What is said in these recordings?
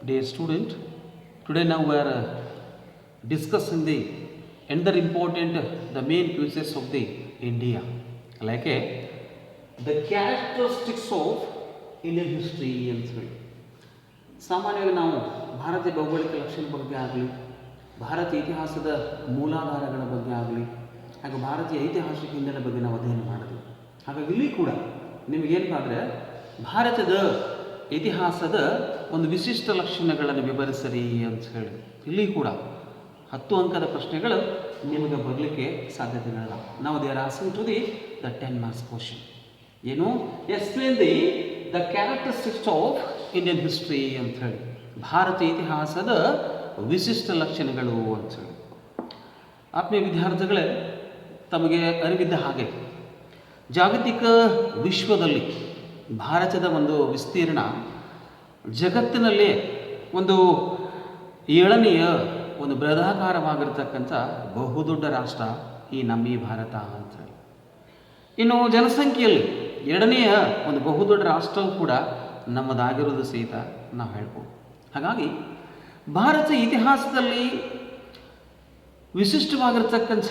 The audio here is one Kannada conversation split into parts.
Dear student, today now we are discussing the another important the main quizzes of the India, like the characteristics of Indian history ಅಂತ ಹೇಳಿ. ಸಾಮಾನ್ಯವಾಗಿ ನಾವು ಭಾರತೀಯ ಭೌಗೋಳಿಕ ಲಕ್ಷಣ ಬಗ್ಗೆ ಆಗಲಿ, ಭಾರತೀಯ ಇತಿಹಾಸದ ಮೂಲಾಧಾರಗಳ ಬಗ್ಗೆ ಆಗಲಿ, ಹಾಗೂ ಭಾರತೀಯ ಐತಿಹಾಸಿಕ ಹಿನ್ನೆಲೆ ಬಗ್ಗೆ ನಾವು ಅಧ್ಯಯನ ಮಾಡಿದ್ವಿ. ಹಾಗಾಗಿ ಇಲ್ಲಿ ಕೂಡ ನಿಮಗೇನಪ್ಪ ಅಂದರೆ ಭಾರತದ ಇತಿಹಾಸದ ಒಂದು ವಿಶಿಷ್ಟ ಲಕ್ಷಣಗಳನ್ನು ವಿವರಿಸರಿ ಅಂತ ಹೇಳಿ ಇಲ್ಲಿ ಕೂಡ 10 ಅಂಕದ ಪ್ರಶ್ನೆಗಳು ನಿಮಗೆ ಬರಲಿಕ್ಕೆ ಸಾಧ್ಯತೆಗಳಿಲ್ಲ. ನಾವು they are asking to the 10 marks question. ಏನು explain the characteristics of Indian history ಅಂತ ಹೇಳಿ, ಭಾರತೀಯ ಇತಿಹಾಸದ ವಿಶಿಷ್ಟ ಲಕ್ಷಣಗಳು ಅಂತ ಹೇಳಿ. ಆತ್ಮೀಯ ವಿದ್ಯಾರ್ಥಿಗಳೇ, ತಮಗೆ ಅರಿವಿದ್ದ ಹಾಗೆ ಜಾಗತಿಕ ವಿಶ್ವದಲ್ಲಿ ಭಾರತದ ಒಂದು ವಿಸ್ತೀರ್ಣ ಜಗತ್ತಿನಲ್ಲೇ ಒಂದು 7ನೆಯ ಒಂದು ಬೃಹದಾಕಾರವಾಗಿರ್ತಕ್ಕಂಥ ಬಹುದೊಡ್ಡ ರಾಷ್ಟ್ರ ನಮ್ಮ ಭಾರತ ಅಂತೇಳಿ. ಇನ್ನು ಜನಸಂಖ್ಯೆಯಲ್ಲಿ 2ನೆಯ ಒಂದು ಬಹುದೊಡ್ಡ ರಾಷ್ಟ್ರವು ಕೂಡ ನಮ್ಮದಾಗಿರೋದು ಸಹಿತ ನಾವು ಹೇಳ್ಬೋದು. ಹಾಗಾಗಿ ಭಾರತ ಇತಿಹಾಸದಲ್ಲಿ ವಿಶಿಷ್ಟವಾಗಿರ್ತಕ್ಕಂಥ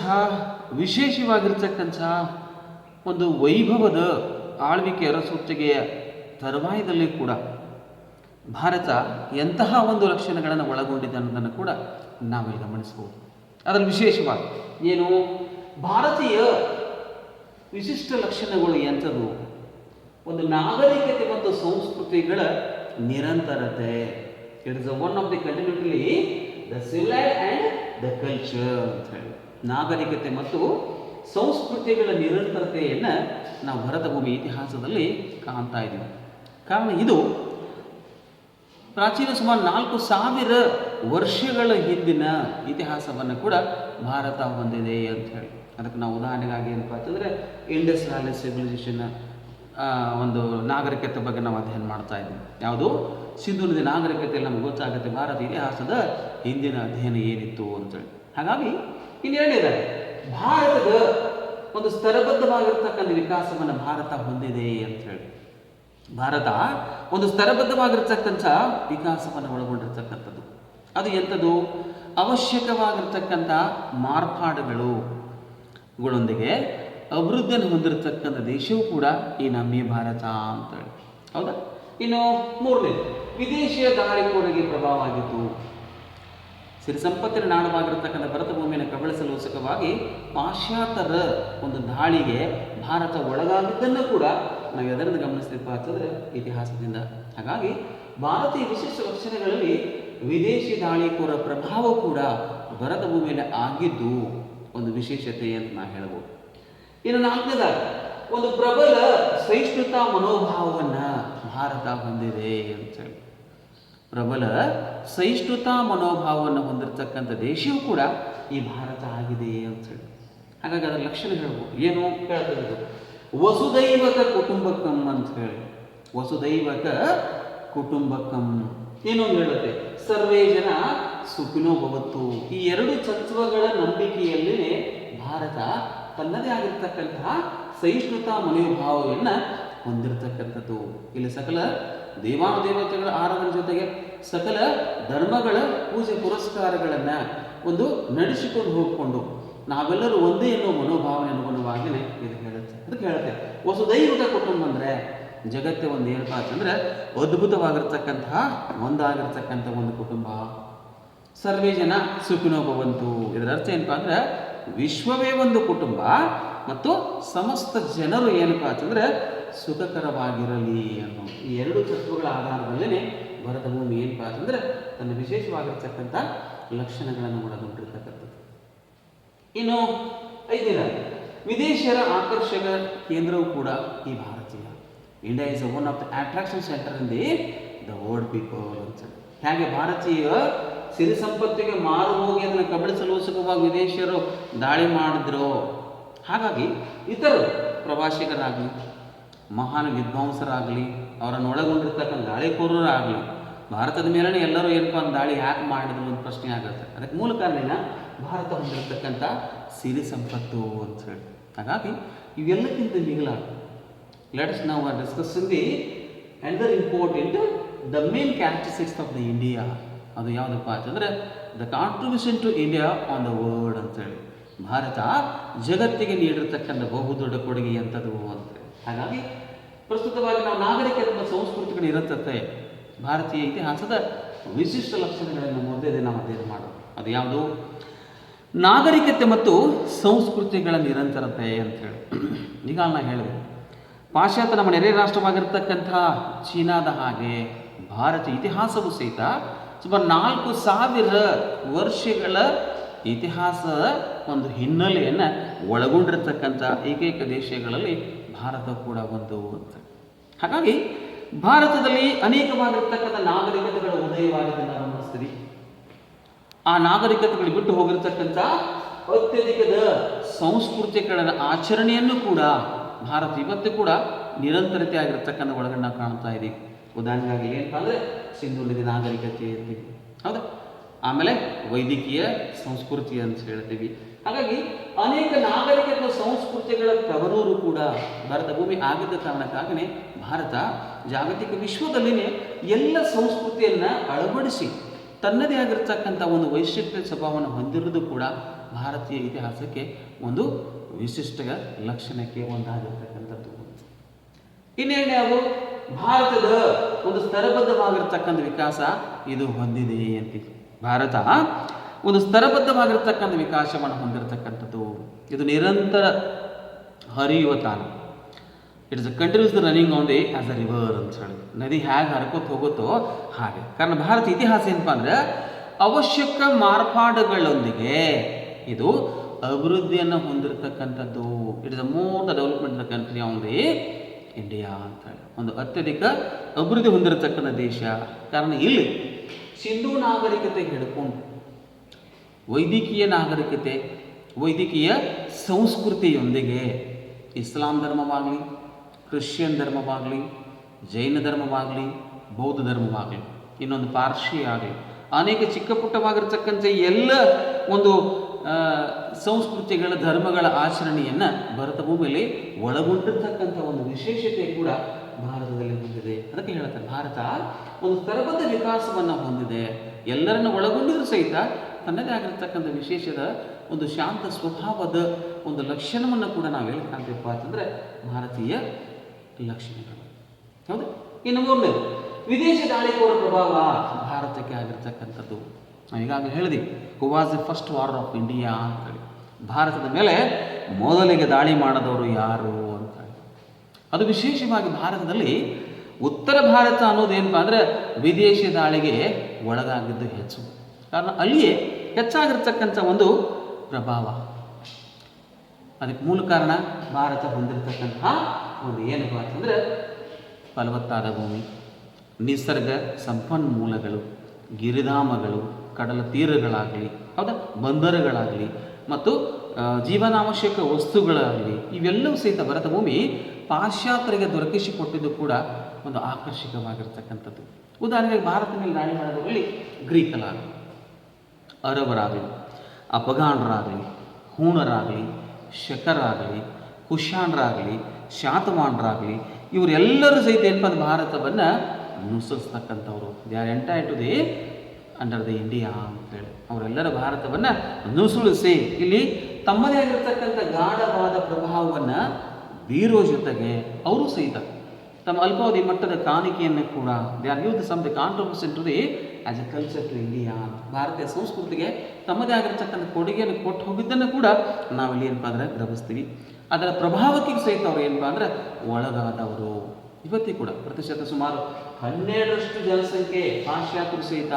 ವಿಶೇಷವಾಗಿರ್ತಕ್ಕಂಥ ಒಂದು ವೈಭವದ ಆಳ್ವಿಕೆ ಅರಸೊತ್ತಿಗೆಯ ತರುವಾಯದಲ್ಲಿ ಕೂಡ ಭಾರತ ಎಂತಹ ಒಂದು ಲಕ್ಷಣಗಳನ್ನು ಒಳಗೊಂಡಿದೆ ಅನ್ನೋದನ್ನು ಕೂಡ ನಾವಿಲ್ಲಿ ಗಮನಿಸ್ಬೋದು. ಅದರಲ್ಲಿ ವಿಶೇಷವಾಗಿ ಏನು ಭಾರತೀಯ ವಿಶಿಷ್ಟ ಲಕ್ಷಣಗಳು ಎಂಥದ್ದು? ಒಂದು ನಾಗರಿಕತೆ ಮತ್ತು ಸಂಸ್ಕೃತಿಗಳ ನಿರಂತರತೆ. It is one of the continuity the civilised and the culture ಅಂತ ಹೇಳಿ, ನಾಗರಿಕತೆ ಮತ್ತು ಸಂಸ್ಕೃತಿಗಳ ನಿರಂತರತೆಯನ್ನು ನಾವು ಭಾರತ ಭೂಮಿ ಇತಿಹಾಸದಲ್ಲಿ ಕಾಣ್ತಾ ಇದ್ದೀವಿ. ಕಾರಣ ಇದು ಪ್ರಾಚೀನ ಸುಮಾರು 4000 ವರ್ಷಗಳ ಹಿಂದಿನ ಇತಿಹಾಸವನ್ನು ಕೂಡ ಭಾರತ ಹೊಂದಿದೆ ಅಂತ ಹೇಳಿ. ಅದಕ್ಕೆ ನಾವು ಉದಾಹರಣೆಗಾಗಿ ಏನಪ್ಪ ಅಂತಂದರೆ ಇಂಡಸ್ ವ್ಯಾಲಿ ಸಿವಿಲೈಸೇಷನ್ ಒಂದು ನಾಗರಿಕತೆ ಬಗ್ಗೆ ನಾವು ಅಧ್ಯಯನ ಮಾಡ್ತಾ ಇದ್ದೀವಿ. ಯಾವುದು ಸಿಂಧು ನದಿ ನಾಗರಿಕತೆಯಲ್ಲಿ ನಮ್ಗೆ ಗೊತ್ತಾಗುತ್ತೆ ಭಾರತ ಇತಿಹಾಸದ ಹಿಂದಿನ ಅಧ್ಯಯನ ಏನಿತ್ತು ಅಂತೇಳಿ. ಹಾಗಾಗಿ ಇನ್ನೇನಿದೆ, ಭಾರತದ ಒಂದು ಸ್ತರಬದ್ಧವಾಗಿರ್ತಕ್ಕಂಥ ವಿಕಾಸವನ್ನು ಭಾರತ ಹೊಂದಿದೆ ಅಂತ ಹೇಳಿ. ಭಾರತ ಒಂದು ಸ್ತರಬದ್ಧವಾಗಿರ್ತಕ್ಕಂಥ ವಿಕಾಸವನ್ನು ಒಳಗೊಂಡಿರ್ತಕ್ಕಂಥದ್ದು. ಅದು ಎಂಥದ್ದು? ಅವಶ್ಯಕವಾಗಿರ್ತಕ್ಕಂಥ ಮಾರ್ಪಾಡುಗಳೊಂದಿಗೆ ಅಭಿವೃದ್ಧಿಯನ್ನು ಹೊಂದಿರತಕ್ಕಂಥ ದೇಶವೂ ಕೂಡ ನಮ್ಮ ಭಾರತ ಅಂತೇಳಿ. ಹೌದಾ? ಇನ್ನು 3ನೇ, ವಿದೇಶಿಯ ದಾಳಿಕೋರರಿಗೆ ಪ್ರಭಾವ ಆಗಿತ್ತು. ಸಿರಿ ಸಂಪತ್ತಿನ ನಾಡವಾಗಿರ್ತಕ್ಕಂಥ ಭಾರತ ಭೂಮಿಯನ್ನು ಕಬಳಿಸಲೋಸ್ಕರವಾಗಿ ಪಾಶ್ಚಾತ್ಯರ ಒಂದು ದಾಳಿಗೆ ಭಾರತ ಒಳಗಾಗಿದ್ದನ್ನು ಕೂಡ ನಾವು ಎದರಿಂದ ಗಮನಿಸ್ತೀವಿ ಅಂತಂದರೆ ಇತಿಹಾಸದಿಂದ. ಹಾಗಾಗಿ ಭಾರತೀಯ ವಿಶಿಷ್ಟ ಲಕ್ಷಣಗಳಲ್ಲಿ ವಿದೇಶಿ ದಾಳಿಕೋರ ಪ್ರಭಾವ ಕೂಡ ಭಾರತ ಭೂಮಿಯಲ್ಲಿ ಆಗಿದ್ದು ಒಂದು ವಿಶೇಷತೆ ಅಂತ ನಾವು ಹೇಳ್ಬೋದು. ಇನ್ನು 4ನೇದಾಗಿ ಒಂದು ಪ್ರಬಲ ಸಹಿಷ್ಣುತಾ ಮನೋಭಾವವನ್ನು ಭಾರತ ಹೊಂದಿದೆ ಅಂತೇಳಿ. ಪ್ರಬಲ ಸಹಿಷ್ಣುತಾ ಮನೋಭಾವವನ್ನು ಹೊಂದಿರತಕ್ಕಂಥ ದೇಶವೂ ಕೂಡ ಈ ಭಾರತ ಆಗಿದೆ ಅಂತೇಳಿ. ಹಾಗಾಗಿ ಅದರ ಲಕ್ಷಣ ಹೇಳ್ಬೋದು. ಏನು ಹೇಳ್ತದೆ? ವಸುದೈವಕ ಕುಟುಂಬಕಂ ಅಂತ ಹೇಳಿ. ವಸುದೈವಕ ಕುಟುಂಬಕಂ ಏನು ಹೇಳುತ್ತೆ? ಸರ್ವೇ ಜನ ಸುಖಿನೋ ಭವತ್ತು. ಈ 2 ತತ್ವಗಳ ನಂಬಿಕೆಯಲ್ಲಿನೇ ಭಾರತ ತನ್ನದೇ ಆಗಿರ್ತಕ್ಕಂತಹ ಸಹಿಷ್ಣುತಾ ಮನೋಭಾವವನ್ನು ಹೊಂದಿರತಕ್ಕಂಥದ್ದು. ಇಲ್ಲಿ ಸಕಲ ದೇವಾನುದೇವತೆಗಳ ಆರಾಧನೆ ಜೊತೆಗೆ ಸಕಲ ಧರ್ಮಗಳ ಪೂಜೆ ಪುರಸ್ಕಾರಗಳನ್ನು ಒಂದು ನಡೆಸಿಕೊಂಡು ಹೋಗಿಕೊಂಡು ನಾವೆಲ್ಲರೂ ಒಂದೇ ಎನ್ನುವ ಮನೋಭಾವನೆ ಅನುಗುಣವಾಗಿಯೇ ಇದು ಹೇಳುತ್ತೆ. ಅದಕ್ಕೆ ಹೇಳುತ್ತೆ ವಸುದೈವಕ ಕುಟುಂಬ ಅಂದರೆ ಜಗತ್ತೇ ಒಂದು ಏನಪ್ಪ ಅಂತಂದರೆ ಅದ್ಭುತವಾಗಿರ್ತಕ್ಕಂತಹ ಒಂದಾಗಿರ್ತಕ್ಕಂಥ ಒಂದು ಕುಟುಂಬ. ಸರ್ವೇ ಜನ ಸುಖಿನೋ ಭವಂತು. ಇದರ ಅರ್ಥ ಏನಪ್ಪ ಅಂದರೆ ವಿಶ್ವವೇ ಒಂದು ಕುಟುಂಬ ಮತ್ತು ಸಮಸ್ತ ಜನರು ಏನಪ್ಪ ಅಂತಂದರೆ ಸುಖಕರವಾಗಿರಲಿ ಅನ್ನೋ ಈ 2 ತತ್ವಗಳ ಆಧಾರದಲ್ಲೇ ಭಾರತ ಭೂಮಿ ಏನಪ್ಪ ಅಂತಂದರೆ ತನ್ನ ವಿಶೇಷವಾಗಿರ್ತಕ್ಕಂಥ ಲಕ್ಷಣಗಳನ್ನು ಒಳಗೊಂಡಿರ್ತಕ್ಕಂಥದ್ದು. ಇನ್ನು 5ನೇದಾಗಿ ವಿದೇಶಿಯರ ಆಕರ್ಷಕ ಕೇಂದ್ರವೂ ಕೂಡ ಈ ಭಾರತೀಯ. India is one of the attraction centre in the world people ಅಂತ. ಹೇಗೆ ಭಾರತೀಯ ಸಿರಿ ಸಂಪತ್ತಿಗೆ ಮಾರು ಹೋಗಿ ಅದನ್ನು ಕಬಳಿಸಲೋಸ್ಕರವಾಗಿ ವಿದೇಶಿಯರು ದಾಳಿ ಮಾಡಿದ್ರು, ಹಾಗಾಗಿ ಇತರರು ಪ್ರವಾಸಿಗರಾಗಲಿ, ಮಹಾನ್ ವಿದ್ವಾಂಸರಾಗಲಿ, ಅವರನ್ನು ಒಳಗೊಂಡಿರ್ತಕ್ಕಂಥ ದಾಳಿಕೋರರಾಗಲಿ ಭಾರತದ ಮೇಲೆ ಎಲ್ಲರೂ ಏನಪ್ಪ ಒಂದು ದಾಳಿ ಯಾಕೆ ಮಾಡಿದ್ರು ಅಂತ ಪ್ರಶ್ನೆ ಆಗುತ್ತೆ. ಅದಕ್ಕೆ ಮೂಲ ಕಾರಣ ಭಾರತ ಹೊಂದಿರತಕ್ಕಂಥ ಸಿರಿ ಸಂಪತ್ತು ಅಂತ ಹೇಳಿ. ಹಾಗಾಗಿ ಇವೆಲ್ಲಕ್ಕಿಂತ ಮಿಗಿಲಾಗಿ ಲೆಟ್ಸ್ ನಾವು discussing the another important the main characteristics of the India ಅದು ಯಾವುದಪ್ಪ ಅಂತಂದರೆ the contribution to India on the world ಅಂತೇಳಿ. ಭಾರತ ಜಗತ್ತಿಗೆ ನೀಡಿರ್ತಕ್ಕಂಥ ಬಹುದೊಡ್ಡ ಕೊಡುಗೆ ಎಂಥದ್ದು ಅಂತೇಳಿ. ಹಾಗಾಗಿ ಪ್ರಸ್ತುತವಾಗಿ ನಾವು ನಾಗರಿಕತೆ ಮತ್ತು ಸಂಸ್ಕೃತಿಗಳ ಇರುತ್ತದೆ. ಭಾರತೀಯ ಇತಿಹಾಸದ ವಿಶಿಷ್ಟ ಲಕ್ಷಣಗಳನ್ನು ಮೊದಲೇ ನಾವು ಅಧ್ಯಯನ ಮಾಡೋದು. ಅದು ಯಾವುದು? ನಾಗರಿಕತೆ ಮತ್ತು ಸಂಸ್ಕೃತಿಗಳ ನಿರಂತರತೆ ಅಂತೇಳಿ. ಈಗ ನಾನು ಹೇಳಿದೆ, ಪಾಶ್ಚಾತ್ಯ ನಮ್ಮ ನೆರೆ ರಾಷ್ಟ್ರವಾಗಿರ್ತಕ್ಕಂಥ ಚೀನಾದ ಹಾಗೆ ಭಾರತೀಯ ಇತಿಹಾಸವೂ ಸಹಿತ ಸುಮಾರು 4000 ವರ್ಷಗಳ ಇತಿಹಾಸದ ಒಂದು ಹಿನ್ನೆಲೆಯನ್ನು ಒಳಗೊಂಡಿರ್ತಕ್ಕಂಥ ಏಕೈಕ ದೇಶಗಳಲ್ಲಿ ಭಾರತ ಕೂಡ ಒಂದು ಅಂತ. ಹಾಗಾಗಿ ಭಾರತದಲ್ಲಿ ಅನೇಕವಾಗಿರ್ತಕ್ಕಂಥ ನಾಗರಿಕತೆಗಳ ಉದಯವಾಗಿದ್ದನ್ನು ನಾವು ಗಮನಿಸ್ತೀವಿ. ಆ ನಾಗರಿಕತೆಗಳು ಬಿಟ್ಟು ಹೋಗಿರ್ತಕ್ಕಂಥ ಅತ್ಯಧಿಕದ ಸಂಸ್ಕೃತಿಗಳ ಆಚರಣೆಯನ್ನು ಕೂಡ ಭಾರತ ಇವತ್ತು ಕೂಡ ನಿರಂತರತೆ ಆಗಿರ್ತಕ್ಕಂಥ ಒಳಗಡೆ ನಾವು ಕಾಣ್ತಾ ಇದ್ದೀವಿ. ಉದಾಹರಣೆಗಾಗಿ ಏನಪ್ಪ ಅಂದರೆ ಸಿಂಧೂ ನದಿ ನಾಗರಿಕತೆ ಅಂತೀವಿ, ಹೌದಾ? ಆಮೇಲೆ ವೈದ್ಯಕೀಯ ಸಂಸ್ಕೃತಿ ಅಂತ ಹೇಳ್ತೀವಿ. ಹಾಗಾಗಿ ಅನೇಕ ನಾಗರಿಕತೆ ಸಂಸ್ಕೃತಿಗಳ ತವರೂರು ಕೂಡ ಭಾರತ ಭೂಮಿ ಆಗಿದ್ದ ಕಾರಣಕ್ಕಾಗನೇ ಭಾರತ ಜಾಗತಿಕ ವಿಶ್ವದಲ್ಲಿನೇ ಎಲ್ಲ ಸಂಸ್ಕೃತಿಯನ್ನು ಅಳವಡಿಸಿ ತನ್ನದೇ ಆಗಿರ್ತಕ್ಕಂಥ ಒಂದು ವೈಶಿಷ್ಟ್ಯ ಸ್ವಭಾವವನ್ನು ಹೊಂದಿರುವುದು ಕೂಡ ಭಾರತೀಯ ಇತಿಹಾಸಕ್ಕೆ ಒಂದು ವಿಶಿಷ್ಟ ಲಕ್ಷಣಕ್ಕೆ ಒಂದಾಗಿರ್ತಕ್ಕಂಥದ್ದು. ಇನ್ನೇನು ಅದು ಭಾರತದ ಒಂದು ಸ್ತರಬದ್ಧವಾಗಿರ್ತಕ್ಕಂಥ ವಿಕಾಸ ಇದು ಹೊಂದಿದೆ ಅಂತೀವಿ. ಭಾರತ ಒಂದು ಸ್ತರಬದ್ಧವಾಗಿರ್ತಕ್ಕಂಥ ವಿಕಾಸವನ್ನು ಹೊಂದಿರತಕ್ಕಂಥದ್ದು. ಇದು ನಿರಂತರ ಹರಿಯುವ ತಾಣ. It's a continuous running on the as a river ಅಂತ ಹೇಳಿ. ನದಿ ಹೇಗೆ ಹರ್ಕೋತ ಹೋಗುತ್ತೋ ಹಾಗೆ. ಕಾರಣ ಭಾರತ ಇತಿಹಾಸ ಏನಪ್ಪ ಅಂದರೆ ಅವಶ್ಯಕ ಮಾರ್ಪಾಡುಗಳೊಂದಿಗೆ ಇದು ಅಭಿವೃದ್ಧಿಯನ್ನು ಹೊಂದಿರತಕ್ಕಂಥದ್ದು. It is a more the development the country on the India ಅಂತ ಹೇಳಿ. ಒಂದು ಅತ್ಯಧಿಕ ಅಭಿವೃದ್ಧಿ ಹೊಂದಿರತಕ್ಕಂಥ ದೇಶ. ಕಾರಣ ಇಲ್ಲಿ ಸಿಂಧೂ ನಾಗರಿಕತೆ ಹಿಡ್ಕೊಂಡು ವೈದ್ಯಕೀಯ ನಾಗರಿಕತೆ, ವೈದ್ಯಕೀಯ ಸಂಸ್ಕೃತಿಯೊಂದಿಗೆ ಇಸ್ಲಾಂ ಧರ್ಮವಾಗಲಿ, ಕ್ರಿಶ್ಚಿಯನ್ ಧರ್ಮವಾಗಲಿ, ಜೈನ ಧರ್ಮವಾಗಲಿ, ಬೌದ್ಧ ಧರ್ಮವಾಗಲಿ, ಇನ್ನೊಂದು ಪಾರ್ಸಿ ಆಗಲಿ, ಅನೇಕ ಚಿಕ್ಕ ಪುಟ್ಟವಾಗಿರ್ತಕ್ಕಂಥ ಎಲ್ಲ ಒಂದು ಸಂಸ್ಕೃತಿಗಳ ಧರ್ಮಗಳ ಆಚರಣೆಯನ್ನು ಭಾರತ ಭೂಮಿಯಲ್ಲಿ ಒಳಗೊಂಡಿರ್ತಕ್ಕಂಥ ಒಂದು ವಿಶೇಷತೆ ಕೂಡ ಭಾರತದಲ್ಲಿ ಹೊಂದಿದೆ. ಅದಕ್ಕೆ ಹೇಳ್ತಾರೆ ಭಾರತ ಒಂದು ಸ್ತರಬದ್ಧ ವಿಕಾಸವನ್ನು ಹೊಂದಿದೆ. ಎಲ್ಲರನ್ನು ಒಳಗೊಂಡಿದ್ರು ಸಹಿತ ತನ್ನದೇ ಆಗಿರ್ತಕ್ಕಂಥ ವಿಶೇಷದ ಒಂದು ಶಾಂತ ಸ್ವಭಾವದ ಒಂದು ಲಕ್ಷಣವನ್ನು ಕೂಡ ನಾವು ಎಲ್ಲಿ ಕಾಣ್ತೀವಪ್ಪ ಅಂತಂದರೆ ಭಾರತೀಯ ಲಕ್ಷಣಗಳು. ಹೌದು. ಇನ್ನು ಮೂರನೇದು ವಿದೇಶಿ ದಾಳಿಕೋರ ಪ್ರಭಾವ ಭಾರತಕ್ಕೆ ಆಗಿರ್ತಕ್ಕಂಥದ್ದು. ನಾವು ಈಗಾಗಲೇ ಹೇಳಿದ್ವಿ, who was the first war of India ಅಂತೇಳಿ. ಭಾರತದ ಮೇಲೆ ಮೊದಲಿಗೆ ದಾಳಿ ಮಾಡಿದವರು ಯಾರು ಅಂತೇಳಿ. ಅದು ವಿಶೇಷವಾಗಿ ಭಾರತದಲ್ಲಿ ಉತ್ತರ ಭಾರತ ಅನ್ನೋದೇನಪ್ಪ ಅಂದರೆ ವಿದೇಶಿ ದಾಳಿಗೆ ಒಳಗಾಗಿದ್ದು ಹೆಚ್ಚು. ಕಾರಣ ಅಲ್ಲಿಯೇ ಹೆಚ್ಚಾಗಿರ್ತಕ್ಕಂಥ ಒಂದು ಪ್ರಭಾವ. ಅದಕ್ಕೆ ಮೂಲ ಕಾರಣ ಭಾರತ ಹೊಂದಿರತಕ್ಕಂತಹ ಒಂದು ಏನಪ್ಪ ಅಂತಂದರೆ ಫಲವತ್ತಾದ ಭೂಮಿ, ನಿಸರ್ಗ ಸಂಪನ್ಮೂಲಗಳು, ಗಿರಿಧಾಮಗಳು, ಕಡಲ ತೀರಗಳಾಗಲಿ, ಹೌದಾ, ಬಂದರುಗಳಾಗಲಿ ಮತ್ತು ಜೀವನಾವಶ್ಯಕ ವಸ್ತುಗಳಾಗಲಿ, ಇವೆಲ್ಲವೂ ಸಹಿತ ಭಾರತ ಭೂಮಿ ಪಾಶ್ಚಾತ್ಯರಿಗೆ ದೊರಕಿಸಿಕೊಟ್ಟಿದ್ದು ಕೂಡ ಒಂದು ಆಕರ್ಷಕವಾಗಿರ್ತಕ್ಕಂಥದ್ದು. ಉದಾಹರಣೆಗೆ ಭಾರತ ಮೇಲೆ ದಾಳಿ ಮಾಡೋದ್ರಲ್ಲಿ ಗ್ರೀಕರಾಗಲಿ, ಅರಬರಾಗಲಿ, ಅಫಘಾನರಾಗಲಿ, ಹೂಣರಾಗಲಿ, ಶಕರಾಗಲಿ, ಕುಶಾಣರಾಗಲಿ, ಶಾತವಾಹನರಾಗಲಿ, ಇವರೆಲ್ಲರೂ ಸಹಿತ ಏನಪ್ಪ ಅಂದ್ರೆ ಭಾರತವನ್ನು ನುಸುಳಿಸ್ತಕ್ಕಂಥವ್ರು. They are entire to the under the India ಅಂತೇಳಿ. ಅವರೆಲ್ಲರ ಭಾರತವನ್ನು ನುಸುಳಿಸಿ ಇಲ್ಲಿ ತಮ್ಮದೇ ಆಗಿರ್ತಕ್ಕಂಥ ಗಾಢವಾದ ಪ್ರಭಾವವನ್ನು ಬೀರೋ ಜೊತೆಗೆ ಅವರು ಸಹಿತ ತಮ್ಮ ಅಲ್ಪಾವಧಿ ಮಟ್ಟದ ಕಾಣಿಕೆಯನ್ನು ಕೂಡ they are give the some the contribution to the as a culture to India. ಭಾರತೀಯ ಸಂಸ್ಕೃತಿಗೆ ತಮ್ಮದೇ ಆಗಿರ್ತಕ್ಕಂಥ ಕೊಡುಗೆಯನ್ನು ಕೊಟ್ಟು ಹೋಗಿದ್ದನ್ನು ಕೂಡ ನಾವಿಲ್ಲಿ ಏನಪ್ಪ ಅಂದರೆ ಗಮನಿಸ್ತೀವಿ. ಅದರ ಪ್ರಭಾವಕ್ಕೆ ಸಹಿತ ಅವರು ಏನಪ್ಪ ಅಂದರೆ ಒಳಗಾದವರು. ಇವತ್ತಿಗೂ ಕೂಡ ಪ್ರತಿಶತ ಸುಮಾರು 12% ಜನಸಂಖ್ಯೆ ಪಾಶ್ಚಾತ್ಯರು ಸಹಿತ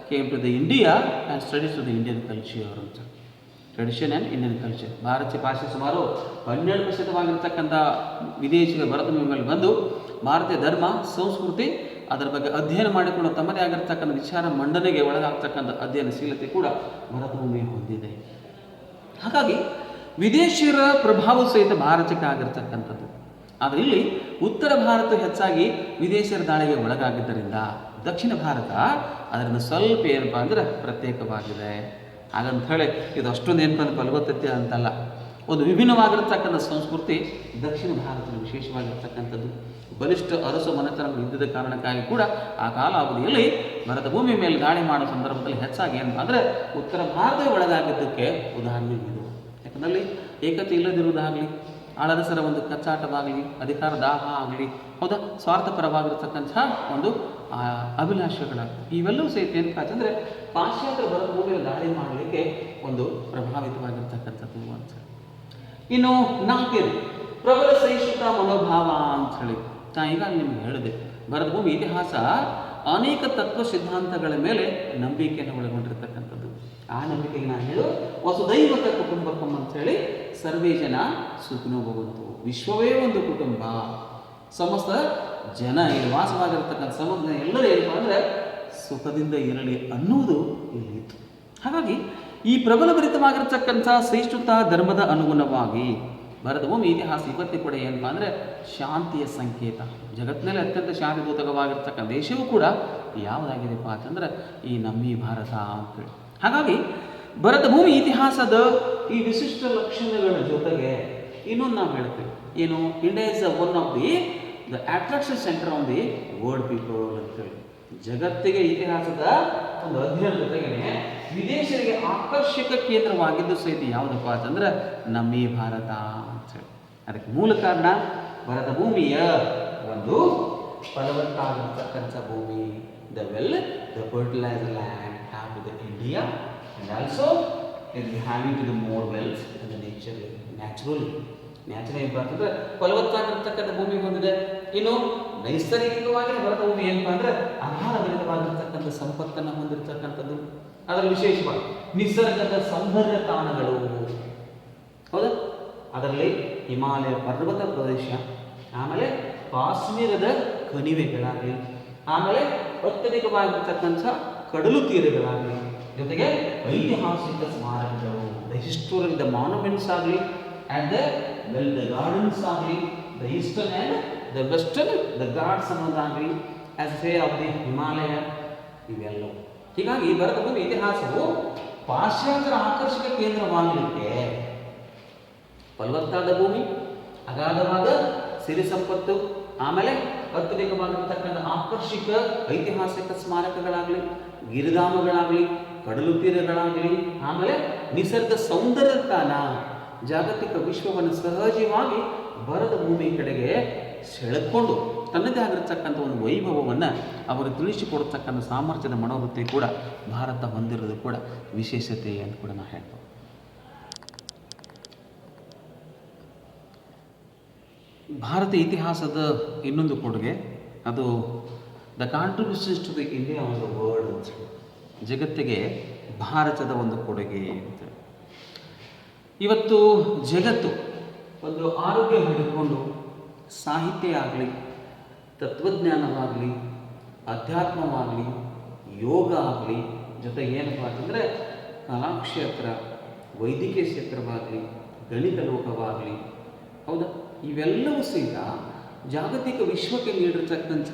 came to the India and studies to the Indian culture ಅಂತ. Tradition and Indian culture. ಭಾರತೀಯ ಭಾಷೆ ಸುಮಾರು 12% ವಿದೇಶಿಗಳ ಭಾರತ ಮೇಲೆ ಬಂದು ಭಾರತೀಯ ಧರ್ಮ ಸಂಸ್ಕೃತಿ ಅದರ ಬಗ್ಗೆ ಅಧ್ಯಯನ ಮಾಡಿಕೊಂಡು ತಮ್ಮದೇ ಆಗಿರ್ತಕ್ಕಂಥ ವಿಚಾರ ಮಂಡನೆಗೆ ಒಳಗಾಗ್ತಕ್ಕಂಥ ಅಧ್ಯಯನಶೀಲತೆ ಕೂಡ ಭಾರತ ಭೂಮಿ ಹೊಂದಿದೆ. ಹಾಗಾಗಿ ವಿದೇಶಿಯರ ಪ್ರಭಾವ ಸಹಿತ ಭಾರತಕ್ಕೆ ಆಗಿರ್ತಕ್ಕಂಥದ್ದು. ಆದರೆ ಇಲ್ಲಿ ಉತ್ತರ ಭಾರತ ಹೆಚ್ಚಾಗಿ ವಿದೇಶಿಯರ ದಾಳಿಗೆ ಒಳಗಾಗಿದ್ದರಿಂದ ದಕ್ಷಿಣ ಭಾರತ ಅದರಿಂದ ಸ್ವಲ್ಪ ಏನಪ್ಪ ಅಂದರೆ ಪ್ರತ್ಯೇಕವಾಗಿದೆ. ಹಾಗಂತ ಹೇಳಿ ಇದು ಅಷ್ಟೊಂದು ಏನಪ್ಪ ಅಂದ್ರೆ ಫಲವತ್ತತೆ ಅಂತಲ್ಲ. ಒಂದು ವಿಭಿನ್ನವಾಗಿರ್ತಕ್ಕಂಥ ಸಂಸ್ಕೃತಿ ದಕ್ಷಿಣ ಭಾರತದ ವಿಶೇಷವಾಗಿರ್ತಕ್ಕಂಥದ್ದು. ಬಲಿಷ್ಠ ಅರಸು ಮನೆತನಗಳು ಇದ್ದಿದ್ದ ಕಾರಣಕ್ಕಾಗಿ ಕೂಡ ಆ ಕಾಲಾವಧಿಯಲ್ಲಿ ಭರತ ಭೂಮಿ ಮೇಲೆ ದಾಳಿ ಮಾಡೋ ಸಂದರ್ಭದಲ್ಲಿ ಹೆಚ್ಚಾಗಿ ಏನಪ್ಪ ಅಂದರೆ ಉತ್ತರ ಭಾರತ ಒಳಗಾಗಿದ್ದಕ್ಕೆ ಉದಾಹರಣೆ ಇದು. ಯಾಕಂದರೆ ಏಕತೆ ಇಲ್ಲದಿರುವುದಾಗಲಿ, ಆಳರಸರ ಒಂದು ಕಚ್ಚಾಟವಾಗಲಿ, ಅಧಿಕಾರ ದಾಹ ಆಗಲಿ, ಹೌದಾ, ಸ್ವಾರ್ಥಪರವಾಗಿರ್ತಕ್ಕಂಥ ಒಂದು ಅಭಿಲಾಷೆಗಳಾಗ್ತವೆ. ಇವೆಲ್ಲವೂ ಸಹಿತ ಏನಪ್ಪ ಅಂತಂದರೆ ಪಾಶ್ಚಾತ್ಯ ಭರತ ಭೂಮಿಯಲ್ಲಿ ದಾಳಿ ಮಾಡಲಿಕ್ಕೆ ಒಂದು ಪ್ರಭಾವಿತವಾಗಿರ್ತಕ್ಕಂಥದ್ದು ಅಂತ. ಇನ್ನು ನಾಲ್ಕೇದು ಪ್ರಬಲ ಸಹಿಷ್ಣುತಾ ಮನೋಭಾವ ಅಂತ ಹೇಳಿ ಈಗಾಗಲೇ ನಿಮ್ಗೆ ಹೇಳಿದೆ. ಭರತ ಭೂಮಿ ಇತಿಹಾಸ ಅನೇಕ ತತ್ವ ಸಿದ್ಧಾಂತಗಳ ಮೇಲೆ ನಂಬಿಕೆಯನ್ನು ಒಳಗೊಂಡಿರ್ತಕ್ಕಂಥದ್ದು. ಆ ನಂಬಿಕೆಗೆ ನಾನು ಹೇಳು ವಸುದೈವಕ ಕುಟುಂಬಕಂ ಅಂತ ಹೇಳಿ ಸರ್ವೇ ಜನ ಸುಖಿನೋ ಭವಂತು. ವಿಶ್ವವೇ ಒಂದು ಕುಟುಂಬ, ಸಮಸ್ತ ಜನ ಇಲ್ಲಿ ವಾಸವಾಗಿರ್ತಕ್ಕಂಥ ಸಮಸ್ತ ಎಲ್ಲರೂ ಏನಪ್ಪ ಅಂದರೆ ಸುಖದಿಂದ ಇರಲಿ ಅನ್ನುವುದು ಇಲ್ಲಿತ್ತು. ಹಾಗಾಗಿ ಈ ಪ್ರಬಲಭರಿತವಾಗಿರ್ತಕ್ಕಂಥ ಸಹಿಷ್ಣುತಾ ಧರ್ಮದ ಅನುಗುಣವಾಗಿ ಭರತ ಭೂಮಿ ಇತಿಹಾಸ ಇವತ್ತಿಗೆ ಕೂಡ ಏನಪ್ಪ ಅಂದರೆ ಶಾಂತಿಯ ಸಂಕೇತ. ಜಗತ್ತಿನಲ್ಲಿ ಅತ್ಯಂತ ಶಾಂತಿದೂತಕವಾಗಿರ್ತಕ್ಕಂಥ ದೇಶವೂ ಕೂಡ ಯಾವುದಾಗಿದೆಪ್ಪ ಅಂತಂದ್ರೆ ಈ ನಮ್ಮ ಭಾರತ ಅಂತೇಳಿ. ಹಾಗಾಗಿ ಭರತ ಭೂಮಿ ಇತಿಹಾಸದ ಈ ವಿಶಿಷ್ಟ ಲಕ್ಷಣಗಳ ಜೊತೆಗೆ ಇನ್ನೊಂದು ನಾವು ಹೇಳ್ತೀವಿ ಏನು, India is one of the attraction centre on the world people ಅಂತೇಳಿ. ಜಗತ್ತಿಗೆ ಇತಿಹಾಸದ ಒಂದು ಅಧ್ಯಯನ ಜೊತೆಗೆ ವಿದೇಶರಿಗೆ ಆಕರ್ಷಕ ಕೇಂದ್ರವಾಗಿದ್ದು ಸಹಿತ ಯಾವುದಪ್ಪ ಅಂತಂದ್ರೆ ನಮ್ಮ ಈ ಭಾರತ ಅಂತೇಳಿ. ಅದಕ್ಕೆ ಮೂಲ ಕಾರಣ ಭರತ ಭೂಮಿಯ ಒಂದು ಫಲವತ್ತಾಗಿರ್ತಕ್ಕಂಥ ಭೂಮಿ, the well the fertiliser land have to the India and also it having to the more wealth in the nature naturally ಏನು ಅಂತಂದ್ರೆ ಫಲವತ್ತಾಗಿರ್ತಕ್ಕಂಥ ಭೂಮಿ ಹೊಂದಿದೆ. ಇನ್ನು ನೈಸರ್ಗಿಕವಾಗಿ ಭರತ ಭೂಮಿ ಏನಪ್ಪ ಅಂದ್ರೆ ಆಹಾರಭರಿತವಾಗಿರ್ತಕ್ಕಂಥ ಸಂಪತ್ತನ್ನು ಹೊಂದಿರತಕ್ಕಂಥದ್ದು. ಅದರ ವಿಶೇಷವಾಗಿ ನಿಸರ್ಗದ ಸೌಂದರ್ಯ ತಾಣಗಳು, ಹೌದಾ, ಅದರಲ್ಲಿ ಹಿಮಾಲಯ ಪರ್ವತ ಪ್ರದೇಶ, ಆಮೇಲೆ ಕಾಶ್ಮೀರದ ಕಣಿವೆಗಳಾಗಲಿ, ಆಮೇಲೆ ಅತ್ಯಧಿಕವಾಗಿರ್ತಕ್ಕಂಥ ಕಡಲು ತೀರಗಳಾಗಲಿ, ಜೊತೆಗೆ ಐತಿಹಾಸಿಕ ಸ್ಮಾರಕಗಳು, ದ ಹಿಸ್ಟೋರಿಕ್ ದ ಮಾನ್ಯುಮೆಂಟ್ಸ್ ಆಗಲಿ, ಆ್ಯಂಡ್ ದ ಗಾರ್ಡನ್ಸ್ ಆಗಲಿ, the Eastern and the Western the Ghats ಅನ್ನೋದಾಗಲಿ, as say of the Himalaya, ಇವೆಲ್ಲವೂ. ಹೀಗಾಗಿ ಭರತ ಭೂಮಿ ಇತಿಹಾಸವು ಪಾಶ್ಚಾತ್ಯರ ಆಕರ್ಷಕ ಕೇಂದ್ರವಾಗಲಿಕ್ಕೆ ಫಲವತ್ತಾದ ಭೂಮಿ, ಅಗಾಧವಾದ ಸಿರಿ ಸಂಪತ್ತು, ಆಮೇಲೆ ಅತ್ಯಧಿಕವಾಗಿರ್ತಕ್ಕಂಥ ಆಕರ್ಷಕ ಐತಿಹಾಸಿಕ ಸ್ಮಾರಕಗಳಾಗಲಿ, ಗಿರಿಧಾಮಗಳಾಗಲಿ, ಕಡಲು ತೀರಗಳಾಗಲಿ, ಆಮೇಲೆ ನಿಸರ್ಗ ಸೌಂದರ್ಯ ತಾಣ, ಜಾಗತಿಕ ವಿಶ್ವವನ್ನು ಸಹಜವಾಗಿ ಭರತ ಭೂಮಿ ಕಡೆಗೆ ಸೆಳೆದುಕೊಂಡು ತನ್ನದೇ ಆಗಿರತಕ್ಕಂಥ ಒಂದು ವೈಭವವನ್ನು ಅವರು ತಿಳಿಸಿಕೊಡ್ತಕ್ಕಂಥ ಸಾಮರ್ಥ್ಯದ ಮನೋವೃತ್ತಿ ಕೂಡ ಭಾರತ ಹೊಂದಿರೋದು ಕೂಡ ವಿಶೇಷತೆ ಅಂತ ಕೂಡ ನಾವು ಹೇಳ್ಬೋದು. ಭಾರತ ಇತಿಹಾಸದ ಇನ್ನೊಂದು ಕೊಡುಗೆ ಅದು the contributions to the India on the world ಅಂತ, ಜಗತ್ತಿಗೆ ಭಾರತದ ಒಂದು ಕೊಡುಗೆ ಅಂತ. ಇವತ್ತು ಜಗತ್ತು ಒಂದು ಆರೋಗ್ಯ ಹಿಡಿದುಕೊಂಡು ಸಾಹಿತ್ಯ ಆಗಲಿ, ತತ್ವಜ್ಞಾನವಾಗಲಿ, ಅಧ್ಯಾತ್ಮವಾಗಲಿ, ಯೋಗ ಆಗಲಿ, ಜೊತೆಗೆ ಏನಪ್ಪ ಅಂತಂದರೆ ಕಲಾಕ್ಷೇತ್ರ, ವೈದ್ಯಕೀಯ ಕ್ಷೇತ್ರವಾಗಲಿ, ಗಣಿತ ಲೋಕವಾಗಲಿ, ಹೌದಾ, ಇವೆಲ್ಲವೂ ಸಹಿತ ಜಾಗತಿಕ ವಿಶ್ವಕ್ಕೆ ನೀಡಿರ್ತಕ್ಕಂಥ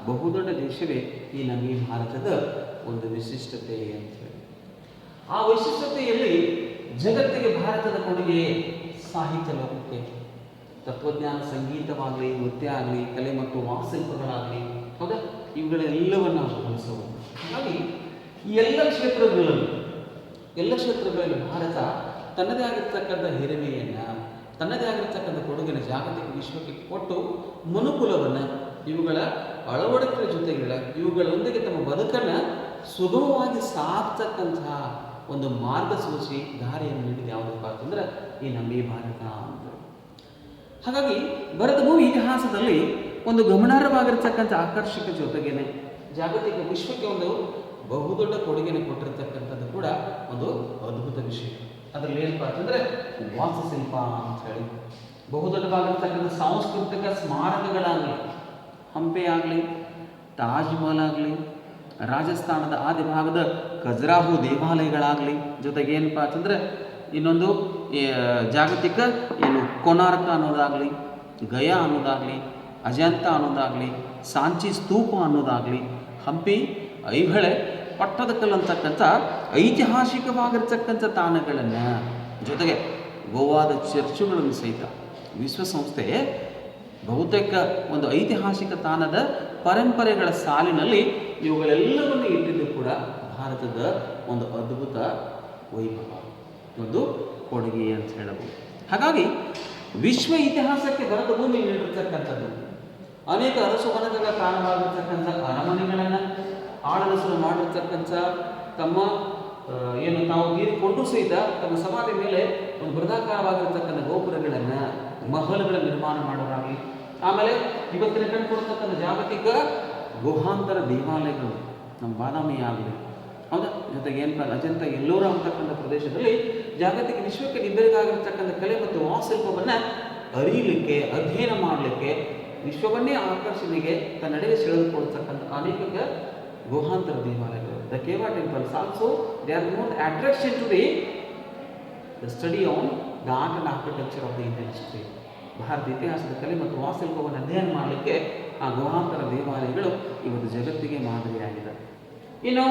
ಬಹುದೊಡ್ಡ ದೇಶವೇ ಈ ನಮ್ಮ ಈ ಭಾರತದ ಒಂದು ವಿಶಿಷ್ಟತೆ ಅಂತೇಳಿ. ಆ ವಿಶಿಷ್ಟತೆಯಲ್ಲಿ ಜಗತ್ತಿಗೆ ಭಾರತದ ಕೊಡುಗೆ ಸಾಹಿತ್ಯ ಲೋಕಕ್ಕೆ, ತತ್ವಜ್ಞಾನ, ಸಂಗೀತವಾಗಲಿ, ನೃತ್ಯ ಆಗಲಿ, ಕಲೆ ಮತ್ತು ವಾಸ್ತುಶಿಲ್ಪಗಳಾಗಲಿ, ಹೌದಾ, ಇವುಗಳೆಲ್ಲವನ್ನು ನಾವು ಗಮನಿಸಬಹುದು. ಹಾಗಾಗಿ ಈ ಎಲ್ಲ ಕ್ಷೇತ್ರಗಳಲ್ಲಿ ಭಾರತ ತನ್ನದೇ ಆಗಿರ್ತಕ್ಕಂಥ ಹಿರಿಮೆಯನ್ನು, ತನ್ನದೇ ಆಗಿರ್ತಕ್ಕಂಥ ಕೊಡುಗೆನ ಜಾಗತಿಕ ವಿಶ್ವಕ್ಕೆ ಕೊಟ್ಟು ಮನುಕುಲವನ್ನು ಇವುಗಳ ಅಳವಡಿಕೆ ಜೊತೆಗಳ ಇವುಗಳೊಂದಿಗೆ ತಮ್ಮ ಬದುಕನ್ನು ಸುಗಮವಾಗಿ ಸಾಗ್ತಕ್ಕಂಥ ಒಂದು ಮಾರ್ಗಸೂಚಿ ದಾರಿಯನ್ನು ನೀಡಿದ ಯಾವುದಪ್ಪ ಅಂತಂದ್ರೆ ಈ ನಮ್ಮ ಈ ಭಾರತ ಅಂತ. ಹಾಗಾಗಿ ಭರತ ಭೂಮಿ ಇತಿಹಾಸದಲ್ಲಿ ಒಂದು ಗಮನಾರ್ಹವಾಗಿರ್ತಕ್ಕಂಥ ಆಕರ್ಷಕ ಜೊತೆಗೇನೆ ಜಾಗತಿಕ ವಿಶ್ವಕ್ಕೆ ಒಂದು ಬಹುದೊಡ್ಡ ಕೊಡುಗೆಯನ್ನು ಕೊಟ್ಟಿರ್ತಕ್ಕಂಥದ್ದು ಕೂಡ ಒಂದು ಅದ್ಭುತ ವಿಷಯ. ಅದರಲ್ಲಿ ಏನಪ್ಪ ಅಂತಂದರೆ ವಾಸ್ತುಶಿಲ್ಪ ಅಂತ ಹೇಳಿ ಬಹುದೊಡ್ಡವಾಗಿರ್ತಕ್ಕಂಥ ಸಾಂಸ್ಕೃತಿಕ ಸ್ಮಾರಕಗಳಾಗಲಿ, ಹಂಪೆ ಆಗಲಿ, ತಾಜ್ ಮಹಲ್ ಆಗಲಿ, ರಾಜಸ್ಥಾನದ ಆದಿ ಭಾಗದ ಖಜುರಾಹೋ ದೇವಾಲಯಗಳಾಗಲಿ, ಜೊತೆಗೆ ಏನಪ್ಪ ಅಂತಂದರೆ ಇನ್ನೊಂದು ಜಾಗತಿಕ ಏನು ಕೋನಾರ್ಕ ಅನ್ನೋದಾಗಲಿ, ಗಯಾ ಅನ್ನೋದಾಗಲಿ, ಅಜಂತ ಅನ್ನೋದಾಗಲಿ, ಸಾಂಚಿ ಸ್ತೂಪ ಅನ್ನೋದಾಗಲಿ, ಹಂಪಿ, ಐಹೊಳೆ, ಪಟ್ಟದಕಲ್ಲು ಅಂತಕ್ಕಂಥ ಐತಿಹಾಸಿಕವಾಗಿರ್ತಕ್ಕಂಥ ತಾಣಗಳನ್ನು, ಜೊತೆಗೆ ಗೋವಾದ ಚರ್ಚುಗಳನ್ನು ಸಹಿತ ವಿಶ್ವಸಂಸ್ಥೆ ಬಹುತೇಕ ಒಂದು ಐತಿಹಾಸಿಕ ತಾಣದ ಪರಂಪರೆಗಳ ಸಾಲಿನಲ್ಲಿ ಇವುಗಳೆಲ್ಲವನ್ನು ಇಟ್ಟಿದ್ದು ಕೂಡ ಭಾರತದ ಒಂದು ಅದ್ಭುತ ವೈಭವ, ಒಂದು ಕೊಡುಗೆ ಅಂತ ಹೇಳಬಹುದು. ಹಾಗಾಗಿ ವಿಶ್ವ ಇತಿಹಾಸಕ್ಕೆ ಭರತ ಭೂಮಿ ನೀಡಿರ್ತಕ್ಕಂಥದ್ದು ಅನೇಕ ಅರಸು ಮನೆಗಳ ಕಾರಣವಾಗಿರ್ತಕ್ಕಂಥ ಅರಮನೆಗಳನ್ನು ಆಳರಸರು ಮಾಡಿರ್ತಕ್ಕಂಥ ತಮ್ಮ ಏನು ತಾವು ತೀರಿಕೊಂಡು ಸಹಿತ ತಮ್ಮ ಸಮಾಧಿ ಮೇಲೆ ಒಂದು ಬೃಹದಾಕಾರವಾಗಿರ್ತಕ್ಕಂಥ ಗೋಪುರಗಳನ್ನು ಮಹಲ್ಗಳ ನಿರ್ಮಾಣ ಮಾಡೋದಾಗಲಿ, ಆಮೇಲೆ ಇವತ್ತಿನ ಕಂಡುಕೊಡ್ತಕ್ಕಂಥ ಜಾಗತಿಕ ಗುಹಾಂತರ ದೇವಾಲಯಗಳು ನಮ್ಮ ಬಾದಾಮಿ ಆಗಲಿ, ಹೌದಾ, ಜೊತೆಗೆ ಏನಪ್ಪ ಅಜಂತ ಎಲ್ಲೋರ ಅಂತಕ್ಕಂಥ ಪ್ರದೇಶದಲ್ಲಿ ಜಾಗತಿಕ ವಿಶ್ವಕ್ಕೆ ನಿಬ್ಬರಿಗಾಗಿರ್ತಕ್ಕಂಥ ಕಲೆ ಮತ್ತು ವಾಸ್ತುಶಿಲ್ಪವನ್ನು ಅರಿಯಲಿಕ್ಕೆ, ಅಧ್ಯಯನ ಮಾಡಲಿಕ್ಕೆ, ವಿಶ್ವವನ್ನೇ ಆಕರ್ಷಣೆಗೆ ತನ್ನಡೆಗೆ ಸೆಳೆದುಕೊಳ್ತಕ್ಕಂಥ ಅನೇಕ ಗುಹಾಂತರ ದೇವಾಲಯಗಳು. The cave temples also they are more attraction to the study on the art and architecture of the Indian history. ಭಾರತ ಇತಿಹಾಸದ ಕಲೆ ಮತ್ತು ವಾಸ್ತುಶಿಲ್ಪವನ್ನು ಅಧ್ಯಯನ ಮಾಡಲಿಕ್ಕೆ ಆ ಗುಹಾಂತರ ದೇವಾಲಯಗಳು ಇವತ್ತು ಜಗತ್ತಿಗೆ ಮಾದರಿಯಾಗಿದೆ. ಇನ್ನು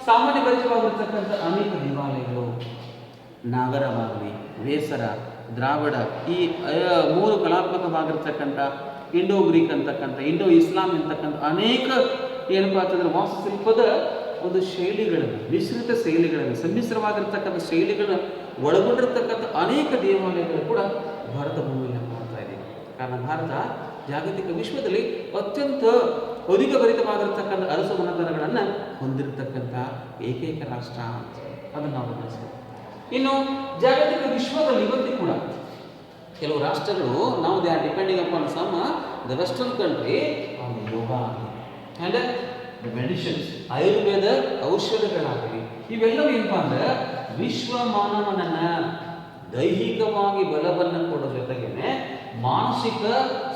ಸಾಮಾನ್ಯ ಪರಿಚಯವಾಗಿರ್ತಕ್ಕಂಥ ಅನೇಕ ದೇವಾಲಯಗಳು ನಾಗರವಾಗಲಿ, ವೇಸರ, ದ್ರಾವಿಡ, ಈ 3 ಕಲಾತ್ಮಕವಾಗಿರ್ತಕ್ಕಂಥ ಇಂಡೋ ಗ್ರೀಕ್ ಅಂತಕ್ಕಂಥ, ಇಂಡೋ ಇಸ್ಲಾಂ ಅಂತಕ್ಕಂಥ ಅನೇಕ ಏನಪ್ಪ ಅಂತಂದ್ರೆ ವಾಸ್ತುಶಿಲ್ಪದ ಒಂದು ಶೈಲಿಗಳನ್ನು, ಮಿಶ್ರಿತ ಶೈಲಿಗಳನ್ನು, ಸಮ್ಮಿಶ್ರವಾಗಿರ್ತಕ್ಕಂಥ ಶೈಲಿಗಳನ್ನು ಒಳಗೊಂಡಿರ್ತಕ್ಕಂಥ ಅನೇಕ ದೇವಾಲಯಗಳು ಕೂಡ ಭಾರತ ಭೂಮಿಯಲ್ಲಿ ಮಾಡ್ತಾ ಇದೆ. ಕಾರಣ ಭಾರತ ಜಾಗತಿಕ ವಿಶ್ವದಲ್ಲಿ ಅತ್ಯಂತ ಅಧಿಕ ಭರಿತವಾಗಿರ್ತಕ್ಕಂಥ ಅರಸು ಮನೆತನಗಳನ್ನು ಹೊಂದಿರತಕ್ಕಂಥ ಏಕೈಕ ರಾಷ್ಟ್ರ ಅಂತ ಅದನ್ನು ನಾವು ಗಮನಿಸ್ತೀವಿ. ಇನ್ನು ಜಾಗತಿಕ ವಿಶ್ವದಲ್ಲಿ ಇವತ್ತು ಕೂಡ ಕೆಲವು ರಾಷ್ಟ್ರಗಳು ನಾವು they are depending upon some the western country on yoga ಆಗಲಿ ಆ್ಯಂಡ್ ದ ಮೆಡಿಸಿನ್ಸ್, ಆಯುರ್ವೇದ ಔಷಧಗಳಾಗಲಿ, ಇವೆಲ್ಲವೂ ಏನಪ್ಪ ಅಂದ್ರೆ ವಿಶ್ವ ಮಾನವನನ್ನು ದೈಹಿಕವಾಗಿ ಬಲವನ್ನು ಕೊಡೋ ಜೊತೆಗೇನೆ ಮಾನಸಿಕ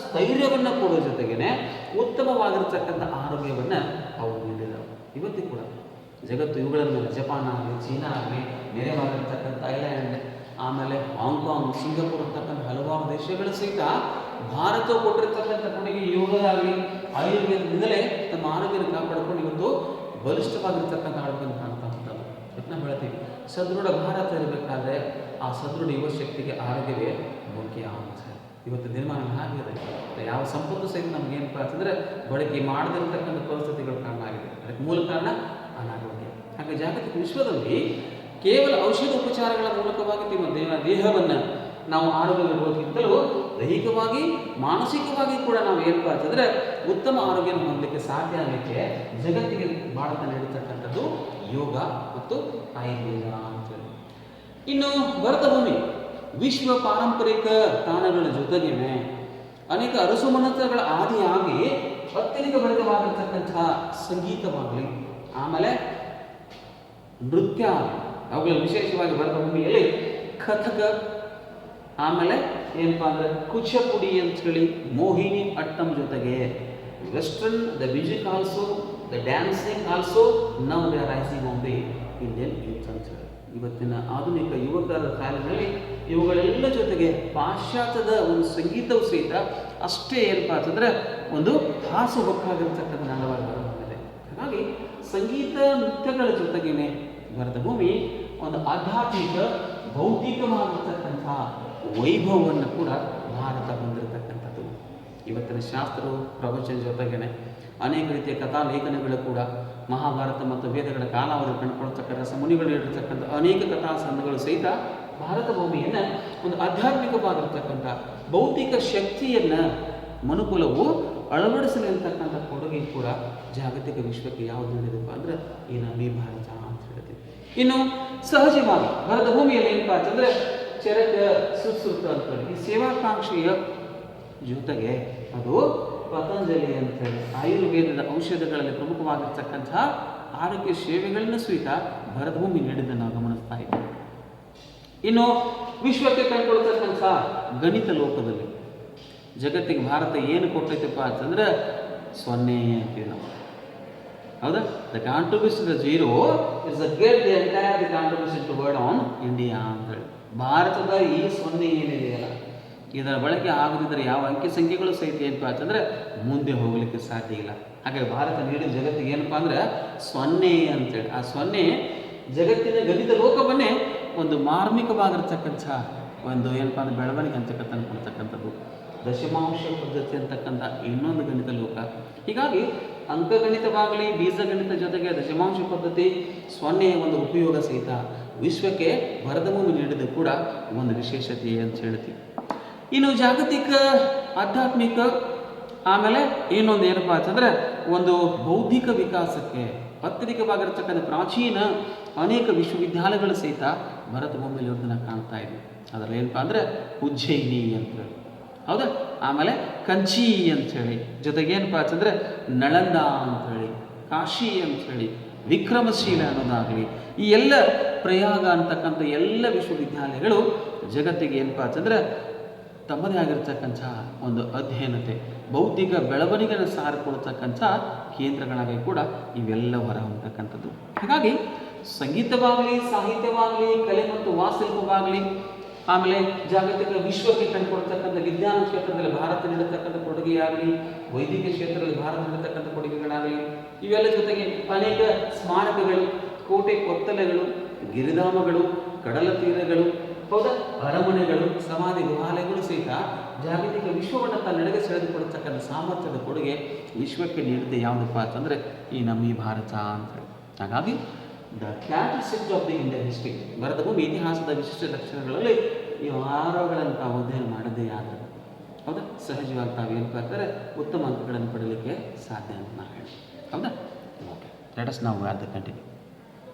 ಸ್ಥೈರ್ಯವನ್ನು ಕೊಡೋ ಜೊತೆಗೇನೆ ಉತ್ತಮವಾಗಿರ್ತಕ್ಕಂಥ ಆರೋಗ್ಯವನ್ನು ಅವು ನೀಡಿದವು. ಇವತ್ತಿಗೂ ಕೂಡ ಜಗತ್ತು ಇವುಗಳನ್ನು ಜಪಾನ್ ಆಗಲಿ, ಚೀನಾ ಆಗಲಿ, ನೆರೆವಾಗಿರ್ತಕ್ಕಂಥ ಥೈಲ್ಯಾಂಡ್, ಆಮೇಲೆ ಹಾಂಗ್ಕಾಂಗ್, ಸಿಂಗಾಪುರ್ ಅಂತಕ್ಕಂಥ ಹಲವಾರು ದೇಶಗಳು ಸಹಿತ ಭಾರತ ಕೊಟ್ಟಿರ್ತಕ್ಕಂಥ ಕೊಡುಗೆ ಯೋಗದಾಗಲಿ ಆಯುರ್ವೇದದಿಂದಲೇ ತಮ್ಮ ಆರೋಗ್ಯವನ್ನು ಕಾಪಾಡಿಕೊಂಡು ಇವತ್ತು ಬಲಿಷ್ಠವಾಗಿರ್ತಕ್ಕಂಥ ಆರೋಗ್ಯವನ್ನು ಕಾಣ್ತಾ ಹೋಗ್ತಾರೆ. ನಾವು ಹೇಳ್ತೀವಿ ಸದೃಢ ಭಾರತ ಇರಬೇಕಾದ್ರೆ ಆ ಸದೃಢ ಯುವ ಶಕ್ತಿಗೆ ಆರೋಗ್ಯವೇ ಮುಖ್ಯ ಅಂತ. ಇವತ್ತು ನಿರ್ಮಾಣ ಆಗಿದೆ. ಯಾವ ಸಂಪತ್ತು ಸಹಿತ ನಮ್ಗೆ ಏನಪ್ಪ ಅಂತಂದರೆ ಬಳಕೆ ಮಾಡದಿರತಕ್ಕಂಥ ಪರಿಸ್ಥಿತಿಗಳು ಕಾರಣ ಆಗಿದೆ. ಅದಕ್ಕೆ ಮೂಲ ಕಾರಣ ಅನಾರೋಗ್ಯ. ಹಾಗೆ ಜಾಗತಿಕ ವಿಶ್ವದಲ್ಲಿ ಕೇವಲ ಔಷಧ ಉಪಚಾರಗಳ ಮೂಲಕವಾಗಿ ನಿಮ್ಮ ದೇಹವನ್ನು ನಾವು ಆರೋಗ್ಯವಿರುವುದಕ್ಕಿಂತಲೂ ದೈಹಿಕವಾಗಿ ಮಾನಸಿಕವಾಗಿ ಕೂಡ ನಾವು ಏನಪ್ಪ ಅಂತಂದರೆ ಉತ್ತಮ ಆರೋಗ್ಯವನ್ನು ಹೊಂದಲಿಕ್ಕೆ ಸಾಧ್ಯ ಆಗಲಿಕ್ಕೆ ಜಗತ್ತಿಗೆ ಭಾರತ ನೀಡತಕ್ಕಂಥದ್ದು ಯೋಗ ಮತ್ತು ಆಯುರ್ವೇದ ಅಂತೇಳಿ. ಇನ್ನು ಭಾರತ ಭೂಮಿ ವಿಶ್ವ ಪಾರಂಪರಿಕ ತಾಣಗಳ ಜೊತೆಗೆ ಅನೇಕ ಅರಸು ಮನೆತನಗಳ ಆದಿಯಾಗಿ ಅತ್ಯಧಿಕ ಭರಿತವಾಗಿರ್ತಕ್ಕಂಥ ಸಂಗೀತವಾಗಲಿ, ಆಮೇಲೆ ನೃತ್ಯ, ಅವುಗಳ ವಿಶೇಷವಾಗಿ ಭಾರತ ಭೂಮಿಯಲ್ಲಿ ಕಥಕ, ಆಮೇಲೆ ಏನಪ್ಪ ಅಂದರೆ ಕುಚಪುಡಿ ಅಂತೇಳಿ, ಮೋಹಿನಿ ಅಟ್ಟಂ ಜೊತೆಗೆ western the music also, the dancing also now they are rising on the Indian youth ಅಂತ ಹೇಳಿ. ಇವತ್ತಿನ ಆಧುನಿಕ ಯುವಕರ ಕಾಲದಲ್ಲಿ ಇವುಗಳೆಲ್ಲ ಜೊತೆಗೆ ಪಾಶ್ಚಾತ್ಯದ ಒಂದು ಸಂಗೀತವು ಸಹಿತ ಅಷ್ಟೇ ಏನಪ್ಪ ಅಂತಂದರೆ ಒಂದು ಹಾಸುಹೊಕ್ಕಾಗಿರ್ತಕ್ಕಂಥ ನಾಡವಾಗಿ ಹೊರಬಂದಿದೆ. ಹಾಗಾಗಿ ಸಂಗೀತ ನೃತ್ಯಗಳ ಜೊತೆಗೇನೆ ಭಾರತ ಭೂಮಿ ಒಂದು ಆಧ್ಯಾತ್ಮಿಕ ಭೌತಿಕವಾಗಿರ್ತಕ್ಕಂಥ ವೈಭವವನ್ನು ಕೂಡ ಭಾರತ ಹೊಂದಿರತಕ್ಕಂಥದ್ದು. ಇವತ್ತಿನ ಶಾಸ್ತ್ರವು ಪ್ರವಚನ ಜೊತೆಗೇನೆ ಅನೇಕ ರೀತಿಯ ಕಥಾ ಲೇಖನಗಳು ಕೂಡ ಮಹಾಭಾರತ ಮತ್ತು ವೇದಗಳ ಕಾಲಾವಧಿ ಕಂಡುಕೊಳ್ತಕ್ಕ ರಸ ಮುನಿಗಳು ಇರತಕ್ಕಂಥ ಅನೇಕ ಕಥಾ ಸಂಘಗಳು ಸಹಿತ ಭಾರತ ಭೂಮಿಯನ್ನು ಒಂದು ಆಧ್ಯಾತ್ಮಿಕವಾಗಿರ್ತಕ್ಕಂಥ ಭೌತಿಕ ಶಕ್ತಿಯನ್ನು ಮನುಕುಲವು ಅಳವಡಿಸಲಿರ್ತಕ್ಕಂಥ ಕೊಡುಗೆ ಕೂಡ ಜಾಗತಿಕ ವಿಶ್ವಕ್ಕೆ ಯಾವುದು ನೀಡಿದಪ್ಪ ಅಂದ್ರೆ ಈ ನಮ್ಮ ಭಾರತ ಅಂತ ಹೇಳ್ತೀವಿ. ಇನ್ನು ಸಹಜವಾಗಿ ಭಾರತ ಭೂಮಿಯಲ್ಲಿ ಏನಪ್ಪ ಅಂತಂದರೆ ಚರಕ ಸುಶ್ರುತ ಅಂತೇಳಿ ಈ ಸೇವಾಕಾಂಕ್ಷೆಯ ಜೊತೆಗೆ ಅದು ಪತಂಜಲಿ ಅಂತೇಳಿ ಆಯುರ್ವೇದದ ಔಷಧಗಳಲ್ಲಿ ಪ್ರಮುಖವಾಗಿರ್ತಕ್ಕಂಥ ಆರೋಗ್ಯ ಸೇವೆಗಳನ್ನು ಸಹಿತ ಭಾರತ ಭೂಮಿ ನೀಡಿದ್ದನ್ನು ನಾವು ಗಮನಿಸ್ತಾ ಇದ್ದೀವಿ. ಇನ್ನು ವಿಶ್ವಕ್ಕೆ ಕಂಡುಕೊಳ್ತಕ್ಕಂಥ ಗಣಿತ ಲೋಕದಲ್ಲಿ ಜಗತ್ತಿಗೆ ಭಾರತ ಏನು ಕೊಟ್ಟೈತಪ್ಪ ಅಂತಂದ್ರೆ 0 ಅಂತೀವಿ ನಾವು, ಹೌದಾ? The contribution the 0 is the great the entire the contribution to world on India ಅಂತೇಳಿ. ಭಾರತದ ಈ 0 ಏನಿದೆಯಲ್ಲ ಇದರ ಬಳಕೆ ಆಗದಿದ್ದರೆ ಯಾವ ಅಂಕಿ ಸಂಖ್ಯೆಗಳು ಸಹಿತ ಏನಪ್ಪ ಅಂತಂದರೆ ಮುಂದೆ ಹೋಗಲಿಕ್ಕೆ ಸಾಧ್ಯ ಇಲ್ಲ. ಹಾಗಾಗಿ ಭಾರತ ನೀಡಿದ ಜಗತ್ತಿಗೆ ಏನಪ್ಪ ಅಂದ್ರೆ 0 ಅಂತೇಳಿ. ಆ 0 ಜಗತ್ತಿನ ಗಣಿತ ಲೋಕವನ್ನೇ ಒಂದು ಮಾರ್ಮಿಕವಾಗಿರ್ತಕ್ಕಂಥ ಒಂದು ಏನಪ್ಪ ಅಂದ್ರೆ ಬೆಳವಣಿಗೆ ಅಂತ ಕೊಡ್ತಕ್ಕಂಥದ್ದು. ದಶಮಾಂಶ ಪದ್ಧತಿ ಅಂತಕ್ಕಂಥ ಇನ್ನೊಂದು ಗಣಿತ ಲೋಕ. ಹೀಗಾಗಿ ಅಂಕಗಣಿತವಾಗಲಿ ಬೀಜಗಣಿತ ಜೊತೆಗೆ ದಶಮಾಂಶ ಪದ್ಧತಿ ಸೊನ್ನೆಯ ಒಂದು ಉಪಯೋಗ ಸಹಿತ ವಿಶ್ವಕ್ಕೆ ಭರತಭೂಮಿ ನೀಡಿದ ಕೂಡ ಒಂದು ವಿಶೇಷತೆ ಅಂತ ಹೇಳ್ತೀವಿ. ಇನ್ನು ಜಾಗತಿಕ ಆಧ್ಯಾತ್ಮಿಕ ಆಮೇಲೆ ಇನ್ನೊಂದು ಏನಪ್ಪ ಅಂತಂದರೆ ಒಂದು ಬೌದ್ಧಿಕ ವಿಕಾಸಕ್ಕೆ ಅತ್ಯಧಿಕವಾಗಿರ್ತಕ್ಕಂಥ ಪ್ರಾಚೀನ ಅನೇಕ ವಿಶ್ವವಿದ್ಯಾಲಯಗಳು ಸಹಿತ ಭರತಭೂಮಿಯಲ್ಲಿ ಇರೋದನ್ನ ಕಾಣ್ತಾ ಇದ್ವಿ. ಅದರಲ್ಲಿ ಏನಪ್ಪ ಅಂದರೆ ಉಜ್ಜಯಿನಿ ಅಂತೇಳಿ, ಹೌದಾ, ಆಮೇಲೆ ಕಂಚಿ ಅಂಥೇಳಿ, ಜೊತೆಗೆ ಏನಪ್ಪ ಅಂತಂದರೆ ನಳಂದ ಅಂಥೇಳಿ, ಕಾಶಿ ಅಂಥೇಳಿ, ವಿಕ್ರಮಶೀಲ ಅನ್ನೋದಾಗಲಿ, ಈ ಎಲ್ಲ ಪ್ರಯಾಗ ಅಂತಕ್ಕಂಥ ಎಲ್ಲ ವಿಶ್ವವಿದ್ಯಾಲಯಗಳು ಜಗತ್ತಿಗೆ ಏನಪ್ಪ ಅಂತಂದರೆ ತಮ್ಮದೇ ಆಗಿರ್ತಕ್ಕಂಥ ಒಂದು ಅಧ್ಯಯನತೆ ಬೌದ್ಧಿಕ ಬೆಳವಣಿಗೆಯನ್ನು ಸಾರಿಕೊಡ್ತಕ್ಕಂಥ ಕೇಂದ್ರಗಳಾಗಿ ಕೂಡ ಇವೆಲ್ಲ ಹೊರಹೊಮ್ಮತಕ್ಕಂಥದ್ದು. ಹಾಗಾಗಿ ಸಂಗೀತವಾಗಲಿ, ಸಾಹಿತ್ಯವಾಗಲಿ, ಕಲೆ ಮತ್ತು ವಾಸ್ತುಶಿಲ್ಪವಾಗಲಿ, ಆಮೇಲೆ ಜಾಗತಿಕ ವಿಶ್ವಕ್ಕೆ ಕಂಡುಕೊಡ್ತಕ್ಕಂಥ ವಿಜ್ಞಾನ ಕ್ಷೇತ್ರದಲ್ಲಿ ಭಾರತ ನೀಡತಕ್ಕಂಥ ಕೊಡುಗೆಯಾಗಲಿ, ವೈದ್ಯಕೀಯ ಕ್ಷೇತ್ರದಲ್ಲಿ ಭಾರತ ನೀಡತಕ್ಕಂಥ ಕೊಡುಗೆಗಳಾಗಲಿ, ಇವೆಲ್ಲ ಜೊತೆಗೆ ಅನೇಕ ಸ್ಮಾರಕಗಳು, ಕೋಟೆ ಕೊತ್ತಲೆಗಳು, ಗಿರಿಧಾಮಗಳು, ಕಡಲ ತೀರಗಳು, ಹೌದಾ, ಅರಮನೆಗಳು, ಸಮಾಧಿ ಗುಹಾಲಯಗಳು ಸಹಿತ ಜಾಗತಿಕ ವಿಶ್ವವನ್ನು ತನ್ನೆಡೆಗೆ ಸೆಳೆದುಕೊಡ್ತಕ್ಕಂಥ ಸಾಮರ್ಥ್ಯದ ಕೊಡುಗೆ ವಿಶ್ವಕ್ಕೆ ನೀಡಿದೆ ಯಾವುದಪ್ಪ ಅಂತಂದರೆ ಈ ನಮ್ಮ ಈ ಭಾರತ ಅಂತ ಹೇಳಿ. ಹಾಗಾಗಿ the characteristics of the Indian history, ಭರತಭೂಮಿ ಇತಿಹಾಸದ ವಿಶಿಷ್ಟ ಲಕ್ಷಣಗಳಲ್ಲಿ ಈ ಆರೋಗಳನ್ನು ತಾವು ಅಧ್ಯಯನ ಮಾಡದೇ ಆದ್ರೆ, ಹೌದಾ, ಸಹಜವಾಗಿ ತಾವೇನು ಬರ್ತಾರೆ ಉತ್ತಮ ಅಂಕಗಳನ್ನು ಪಡೀಲಿಕ್ಕೆ ಸಾಧ್ಯ ಅಂತ ನಾನು ಹೇಳಿ, ಹೌದಾ. Okay, let us now continue.